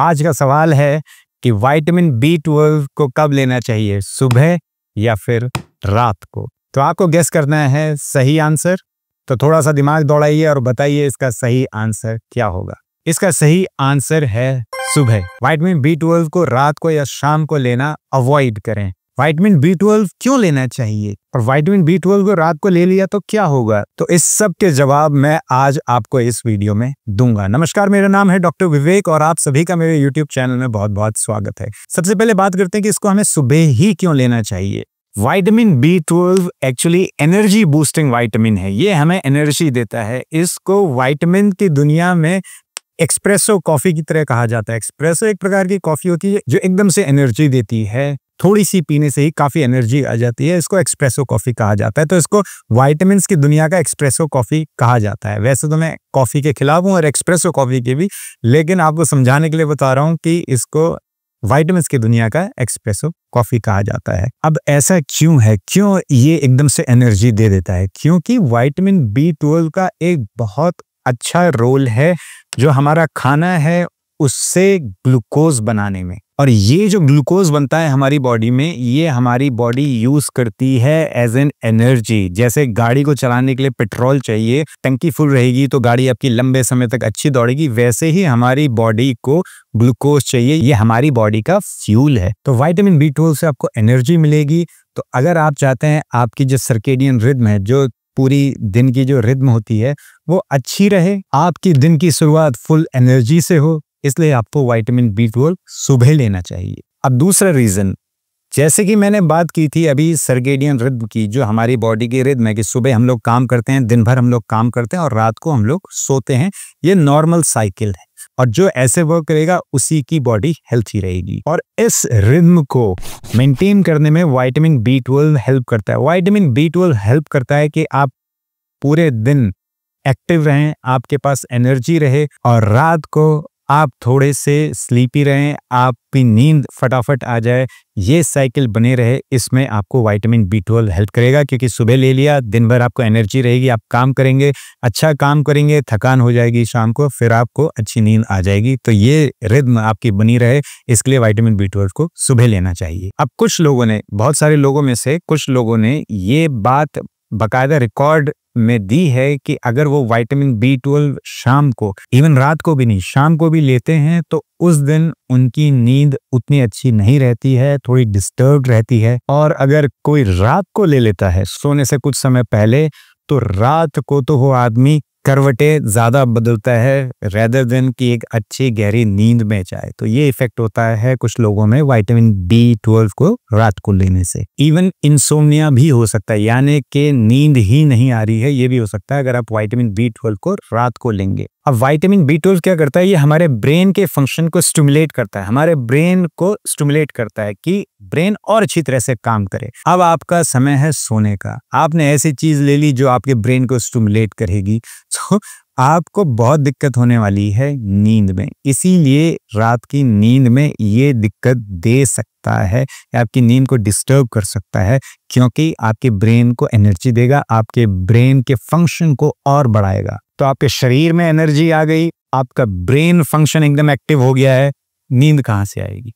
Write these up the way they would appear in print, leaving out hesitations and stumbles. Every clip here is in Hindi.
आज का सवाल है कि विटामिन B12 को कब लेना चाहिए, सुबह या फिर रात को। तो आपको गेस करना है सही आंसर। तो थोड़ा सा दिमाग दौड़ाइए और बताइए इसका सही आंसर क्या होगा। इसका सही आंसर है सुबह। विटामिन B12 को रात को या शाम को लेना अवॉइड करें। विटामिन B12 क्यों लेना चाहिए और विटामिन B12 को रात को ले लिया तो क्या होगा, तो इस सब के जवाब मैं आज आपको इस वीडियो में दूंगा। नमस्कार, मेरा नाम है डॉक्टर विवेक और आप सभी का मेरे YouTube चैनल में बहुत बहुत स्वागत है। सबसे पहले बात करते हैं कि इसको हमें सुबह ही क्यों लेना चाहिए। Vitamin B12 actually energy boosting vitamin है। ये हमें एनर्जी देता है। इसको विटामिन की दुनिया में एक्सप्रेसो कॉफी की तरह कहा जाता है। एक्सप्रेसो एक प्रकार की कॉफी होती है जो एकदम से एनर्जी देती है। थोड़ी सी पीने से ही काफी एनर्जी आ जाती है। इसको एक्सप्रेसो कॉफी कहा जाता है। तो इसको विटामिन्स की दुनिया का एक्सप्रेसो कॉफी कहा जाता है। वैसे तो मैं कॉफी के खिलाफ हूँ और एक्सप्रेसो कॉफी के भी, लेकिन आपको समझाने के लिए बता रहा हूँ कि इसको विटामिन्स की दुनिया का एक्सप्रेसो कॉफी कहा जाता है। अब ऐसा क्यों है, क्यों ये एकदम से एनर्जी दे देता है? क्योंकि विटामिन B12 का एक बहुत अच्छा रोल है जो हमारा खाना है उससे ग्लूकोज बनाने में। और ये जो ग्लूकोज बनता है हमारी बॉडी में, ये हमारी बॉडी यूज करती है एज एन एनर्जी। जैसे गाड़ी को चलाने के लिए पेट्रोल चाहिए, टंकी फुल रहेगी तो गाड़ी आपकी लंबे समय तक अच्छी दौड़ेगी, वैसे ही हमारी बॉडी को ग्लूकोज चाहिए। ये हमारी बॉडी का फ्यूल है। तो विटामिन B12 से आपको एनर्जी मिलेगी। तो अगर आप चाहते हैं आपकी जो सर्केडियन रिदम है, जो पूरी दिन की जो रिदम होती है वो अच्छी रहे, आपकी दिन की शुरुआत फुल एनर्जी से हो, इसलिए आपको विटामिन B12 सुबह लेना चाहिए। अब दूसरा रीजन, जैसे कि मैंने बात की थी अभी सर्केडियन रिदम की, जो हमारी बॉडी की रिदम है कि सुबह हम लोग काम करते हैं, दिन भर हम लोग काम करते हैं और रात को हम लोग सोते हैं। ये नॉर्मल साइकिल है और जो ऐसे वर्क करेगा उसी की बॉडी हेल्थी रहेगी। और इस रिदम को मेंटेन करने में विटामिन B12 हेल्प करता है। विटामिन B12 हेल्प करता है कि आप पूरे दिन एक्टिव रहें, आपके पास एनर्जी रहे और रात को आप थोड़े से स्लीपी रहें, आपकी नींद फटाफट आ जाए, ये साइकिल बने रहे। इसमें आपको विटामिन B12 हेल्प करेगा क्योंकि सुबह ले लिया, दिन भर आपको एनर्जी रहेगी, आप काम करेंगे, अच्छा काम करेंगे, थकान हो जाएगी शाम को, फिर आपको अच्छी नींद आ जाएगी। तो ये रिदम आपकी बनी रहे, इसके लिए विटामिन B12 को सुबह लेना चाहिए। अब कुछ लोगों ने, बहुत सारे लोगों में से कुछ लोगों ने ये बात बाकायदा रिकॉर्ड में दी है कि अगर वो विटामिन B12 शाम को, इवन रात को भी नहीं, शाम को भी लेते हैं तो उस दिन उनकी नींद उतनी अच्छी नहीं रहती है, थोड़ी डिस्टर्ब रहती है। और अगर कोई रात को ले लेता है सोने से कुछ समय पहले, तो रात को तो वो आदमी करवटें ज्यादा बदलता है रेदर देन कि एक अच्छी गहरी नींद में जाए। तो ये इफेक्ट होता है कुछ लोगों में विटामिन B12 को रात को लेने से। इवन इंसोम्निया भी हो सकता है, यानी कि नींद ही नहीं आ रही है, ये भी हो सकता है अगर आप विटामिन B12 को रात को लेंगे। अब विटामिन B12 क्या करता है, ये हमारे ब्रेन के फंक्शन को स्टिमुलेट करता है, हमारे ब्रेन को स्टिमुलेट करता है कि ब्रेन और अच्छी तरह से काम करे। अब आपका समय है सोने का, आपने ऐसी चीज ले ली जो आपके ब्रेन को स्टिमुलेट करेगी, तो आपको बहुत दिक्कत होने वाली है नींद में। इसीलिए रात की नींद में ये दिक्कत दे सकता है, आपकी नींद को डिस्टर्ब कर सकता है, क्योंकि आपके ब्रेन को एनर्जी देगा, आपके ब्रेन के फंक्शन को और बढ़ाएगा। तो आपके शरीर में एनर्जी आ गई, आपका ब्रेन फंक्शन एकदम एक्टिव हो गया है, नींद कहाँ से आएगी?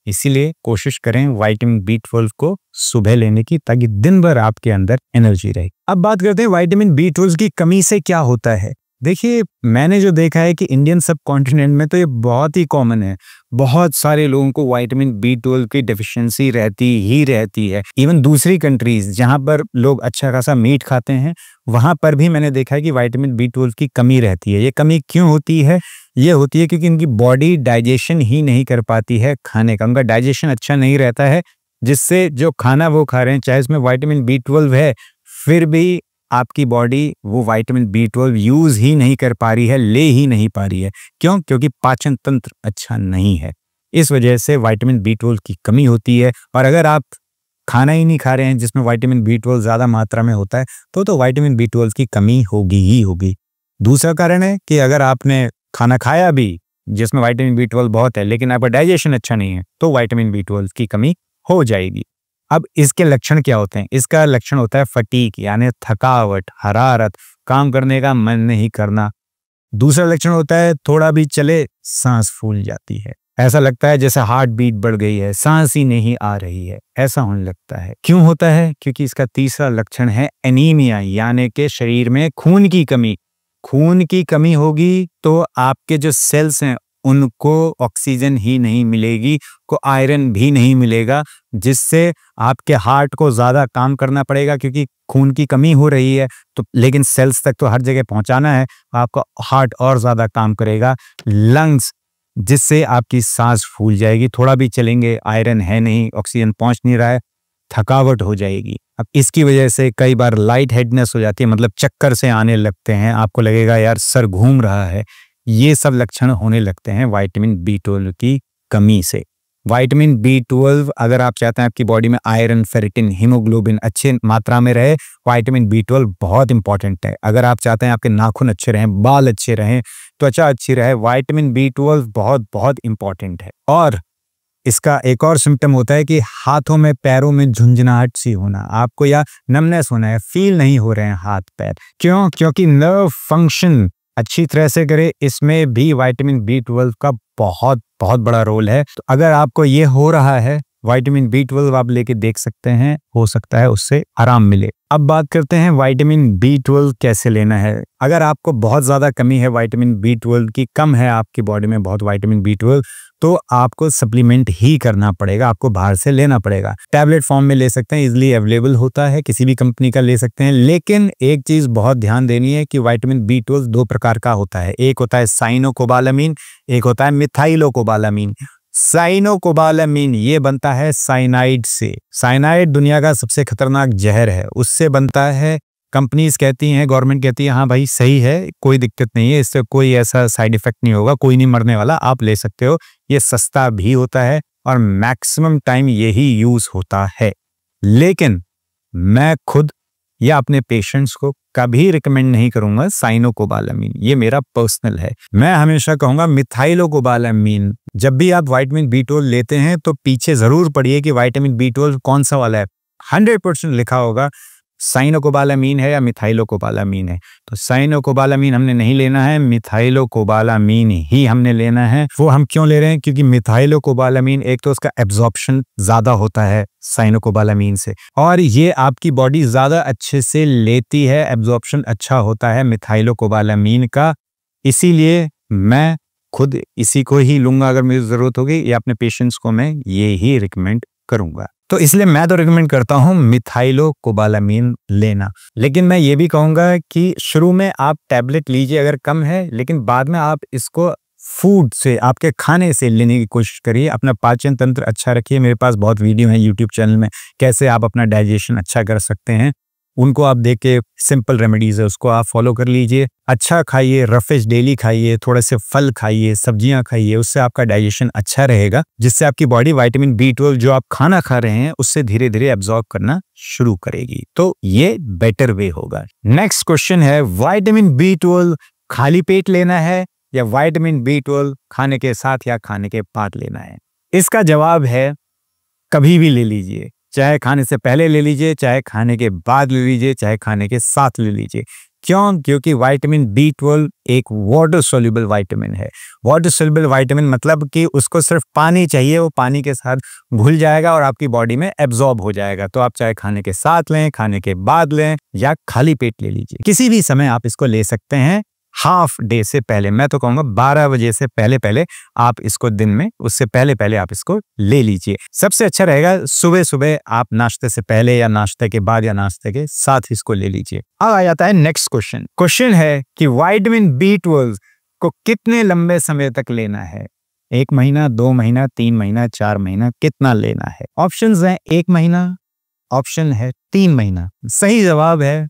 इसीलिए कोशिश करें विटामिन B12 को सुबह लेने की, ताकि दिन भर आपके अंदर एनर्जी रहे। अब बात करते हैं विटामिन B12 की कमी से क्या होता है। देखिए, मैंने जो देखा है कि इंडियन सब कॉन्टिनेंट में तो ये बहुत ही कॉमन है। बहुत सारे लोगों को विटामिन B12 की डेफिशिएंसी रहती ही रहती है। इवन दूसरी कंट्रीज जहां पर लोग अच्छा खासा मीट खाते हैं, वहां पर भी मैंने देखा है कि विटामिन B12 की कमी रहती है। ये कमी क्यों होती है? ये होती है क्योंकि इनकी बॉडी डाइजेशन ही नहीं कर पाती है खाने का, उनका डाइजेशन अच्छा नहीं रहता है, जिससे जो खाना वो खा रहे हैं, चाहे इसमें विटामिन B12 है, फिर भी आपकी बॉडी वो विटामिन B12 यूज ही नहीं कर पा रही है, ले ही नहीं पा रही है। क्यों? क्योंकि पाचन तंत्र अच्छा नहीं है। इस वजह से विटामिन B12 की कमी होती है। और अगर आप खाना ही नहीं खा रहे हैं जिसमें विटामिन B12 ज्यादा मात्रा में होता है, तो विटामिन B12 की कमी होगी ही होगी। दूसरा कारण है कि अगर आपने खाना खाया भी जिसमें विटामिन B12 बहुत है, लेकिन आपका डाइजेशन अच्छा नहीं है, तो विटामिन B12 की कमी हो जाएगी। अब इसके लक्षण क्या होते हैं? इसका लक्षण होता है फटीग, यानी थकावट, हरारत, काम करने का मन नहीं करना, दूसरा लक्षण होता है थोड़ा भी चले सांस फूल जाती है, ऐसा लगता है जैसे हार्ट बीट बढ़ गई है, सांस ही नहीं आ रही है, ऐसा होने लगता है। क्यों होता है? क्योंकि इसका तीसरा लक्षण है एनीमिया, यानी कि शरीर में खून की कमी। खून की कमी होगी तो आपके जो सेल्स हैं उनको ऑक्सीजन ही नहीं मिलेगी, को आयरन भी नहीं मिलेगा, जिससे आपके हार्ट को ज़्यादा काम करना पड़ेगा, क्योंकि खून की कमी हो रही है तो, लेकिन सेल्स तक तो हर जगह पहुंचाना है, आपका हार्ट और ज़्यादा काम करेगा। लंग्स, जिससे आपकी सांस फूल जाएगी, थोड़ा भी चलेंगे, आयरन है नहीं, ऑक्सीजन पहुंच नहीं रहा है, थकावट हो जाएगी। अब इसकी वजह से कई बार लाइट हेडनेस हो जाती है, मतलब चक्कर से आने लगते हैं, आपको लगेगा यार सर घूम रहा है। ये सब लक्षण होने लगते हैं विटामिन B12 की कमी से। विटामिन B12, अगर आप चाहते हैं आपकी बॉडी में आयरन, फेरिटिन, हीमोग्लोबिन अच्छे मात्रा में रहे, विटामिन B12 बहुत इंपॉर्टेंट है। अगर आप चाहते हैं आपके नाखून अच्छे रहें, बाल अच्छे रहें, त्वचा अच्छी रहे, विटामिन B12 बहुत बहुत इंपॉर्टेंट है। और इसका एक और सिम्टम होता है कि हाथों में, पैरों में झुंझुनाहट सी होना, आपको या नमनेस होना है, फील नहीं हो रहे हैं हाथ पैर। क्यों? क्योंकि नर्व फंक्शन अच्छी तरह से करे, इसमें भी विटामिन B12 का बहुत बहुत बड़ा रोल है। तो अगर आपको ये हो रहा है, विटामिन B12 आप लेके देख सकते हैं, हो सकता है उससे आराम मिले। अब बात करते हैं विटामिन B12 कैसे लेना है। अगर आपको बहुत ज़्यादा कमी है विटामिन B12 की, कम है आपकी बॉडी में बहुत विटामिन B12, तो आपको सप्लीमेंट ही करना पड़ेगा, आपको बाहर से लेना पड़ेगा। टैबलेट फॉर्म में ले सकते हैं, इजीली अवेलेबल होता है, किसी भी कंपनी का ले सकते हैं। लेकिन एक चीज़ बहुत ध्यान देनी है कि विटामिन B12 दो प्रकार का होता है, एक होता है साइनोकोबालामीन, एक होता है मिथाइलोकोबालामीन। साइनोकोबालामीन ये बनता है साइनाइड से। साइनाइड दुनिया का सबसे खतरनाक जहर है, उससे बनता है। कंपनीज कहती हैं, गवर्नमेंट कहती है हाँ भाई सही है, कोई दिक्कत नहीं है, इससे कोई ऐसा साइड इफेक्ट नहीं होगा, कोई नहीं मरने वाला, आप ले सकते हो। ये सस्ता भी होता है और मैक्सिमम टाइम यही यूज होता है। लेकिन मैं खुद या अपने पेशेंट्स को कभी रिकमेंड नहीं करूंगा साइनोकोबालामीन, ये मेरा पर्सनल है। मैं हमेशा कहूंगा मिथाइलोकोबालामीन। जब भी आप विटामिन B12 लेते हैं तो पीछे जरूर पढ़िए कि विटामिन B12 कौन सा वाला है। 100% लिखा होगा साइनोकोबालामीन है या मिथाइलोकोबालामीन है। तो साइनोकोबालामीन हमने नहीं लेना है, मिथाइलोकोबालामीन ही हमने लेना है। वो हम क्यों ले रहे हैं? क्योंकि मिथाइलोकोबालामीन एक तो उसका एब्जॉर्प्शन ज्यादा होता है साइनोकोबालामीन से, और ये आपकी बॉडी ज्यादा अच्छे से लेती है, एब्जॉर्प्शन अच्छा होता है मिथाइलोकोबालामीन का। इसीलिए मैं खुद इसी को ही लूंगा अगर मुझे जरूरत होगी, या अपने पेशेंट्स को मैं ये ही रिकमेंड करूंगा। तो इसलिए मैं तो रिकमेंड करता हूं मिथाइलोकोबालामीन लेना। लेकिन मैं ये भी कहूंगा कि शुरू में आप टैबलेट लीजिए अगर कम है, लेकिन बाद में आप इसको फूड से, आपके खाने से लेने की कोशिश करिए। अपना पाचन तंत्र अच्छा रखिए। मेरे पास बहुत वीडियो हैं यूट्यूब चैनल में कैसे आप अपना डाइजेशन अच्छा कर सकते हैं, उनको आप देख के, सिंपल रेमेडीज है, उसको आप फॉलो कर लीजिए। अच्छा खाइए, रफेज डेली खाइए, थोड़े से फल खाइए, सब्जियां खाइए, उससे आपका डाइजेशन अच्छा रहेगा, जिससे आपकी बॉडी विटामिन B12 जो आप खाना खा रहे हैं उससे धीरे धीरे एब्जॉर्ब करना शुरू करेगी। तो ये बेटर वे होगा। नेक्स्ट क्वेश्चन है, विटामिन B12 खाली पेट लेना है या विटामिन B12 खाने के साथ या खाने के बाद लेना है? इसका जवाब है कभी भी ले लीजिए, चाहे खाने से पहले ले लीजिए, चाहे खाने के बाद ले लीजिए, चाहे खाने के साथ ले लीजिए। क्यों? क्योंकि विटामिन B12 एक वाटर सोल्यूबल विटामिन है। वाटर सोल्यूबल विटामिन मतलब कि उसको सिर्फ पानी चाहिए, वो पानी के साथ घुल जाएगा और आपकी बॉडी में एब्जॉर्ब हो जाएगा। तो आप चाहे खाने के साथ लें, खाने के बाद लें, या खाली पेट ले लीजिए, किसी भी समय आप इसको ले सकते हैं। हाफ डे से पहले, मैं तो कहूंगा 12 बजे से पहले पहले आप इसको, दिन में उससे पहले पहले आप इसको ले लीजिए। सबसे अच्छा रहेगा सुबह सुबह आप नाश्ते से पहले या नाश्ते के बाद या नाश्ते के साथ इसको ले लीजिए। अब आ जाता है नेक्स्ट क्वेश्चन। क्वेश्चन है कि विटामिन B12 को कितने लंबे समय तक लेना है? 1 महीना, 2 महीना, 3 महीना, 4 महीना, कितना लेना है? ऑप्शंस हैं 1 महीना, ऑप्शन है 3 महीना। सही जवाब है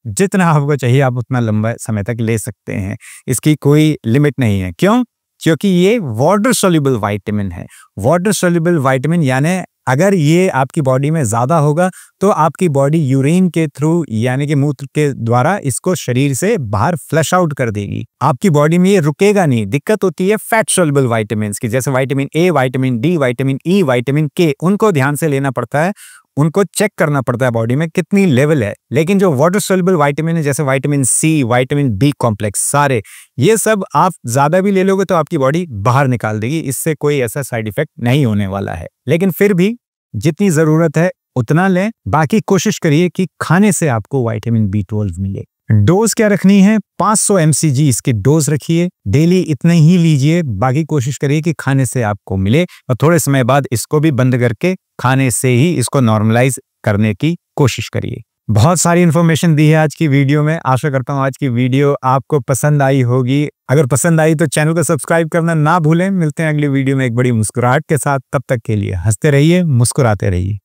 जितना आपको चाहिए आप उतना लंबा समय तक ले सकते हैं, इसकी कोई लिमिट नहीं है। क्यों? क्योंकि ये वाटर सोल्यूबल विटामिन है। वाटर सोल्यूबल विटामिन यानी अगर ये आपकी बॉडी में ज्यादा होगा तो आपकी बॉडी यूरिन के थ्रू, यानी कि मूत्र के द्वारा, इसको शरीर से बाहर फ्लश आउट कर देगी। आपकी बॉडी में ये रुकेगा नहीं। दिक्कत होती है फैट सोल्यूबल विटामिन की, जैसे vitamin A, vitamin D, vitamin E, vitamin K, उनको ध्यान से लेना पड़ता है। उनको चेक करना पड़ता है बॉडी में कितनी लेवल है। लेकिन जो वाटर सोल्युबल विटामिन है जैसे vitamin C, vitamin B complex, सारे ये सब आप ज्यादा भी ले लोगे तो आपकी बॉडी बाहर निकाल देगी, इससे कोई ऐसा साइड इफेक्ट नहीं होने वाला है। लेकिन फिर भी जितनी जरूरत है उतना लें, बाकी कोशिश करिए कि खाने से आपको विटामिन B12 मिले। डोज क्या रखनी है? 500 mcg इसकी डोज रखिए, डेली इतने ही लीजिए, बाकी कोशिश करिए कि खाने से आपको मिले और थोड़े समय बाद इसको भी बंद करके खाने से ही इसको नॉर्मलाइज करने की कोशिश करिए। बहुत सारी इन्फॉर्मेशन दी है आज की वीडियो में। आशा करता हूँ आज की वीडियो आपको पसंद आई होगी। अगर पसंद आई तो चैनल को सब्सक्राइब करना ना भूलें। मिलते हैं अगली वीडियो में एक बड़ी मुस्कुराहट के साथ। तब तक के लिए हंसते रहिए, मुस्कुराते रहिए।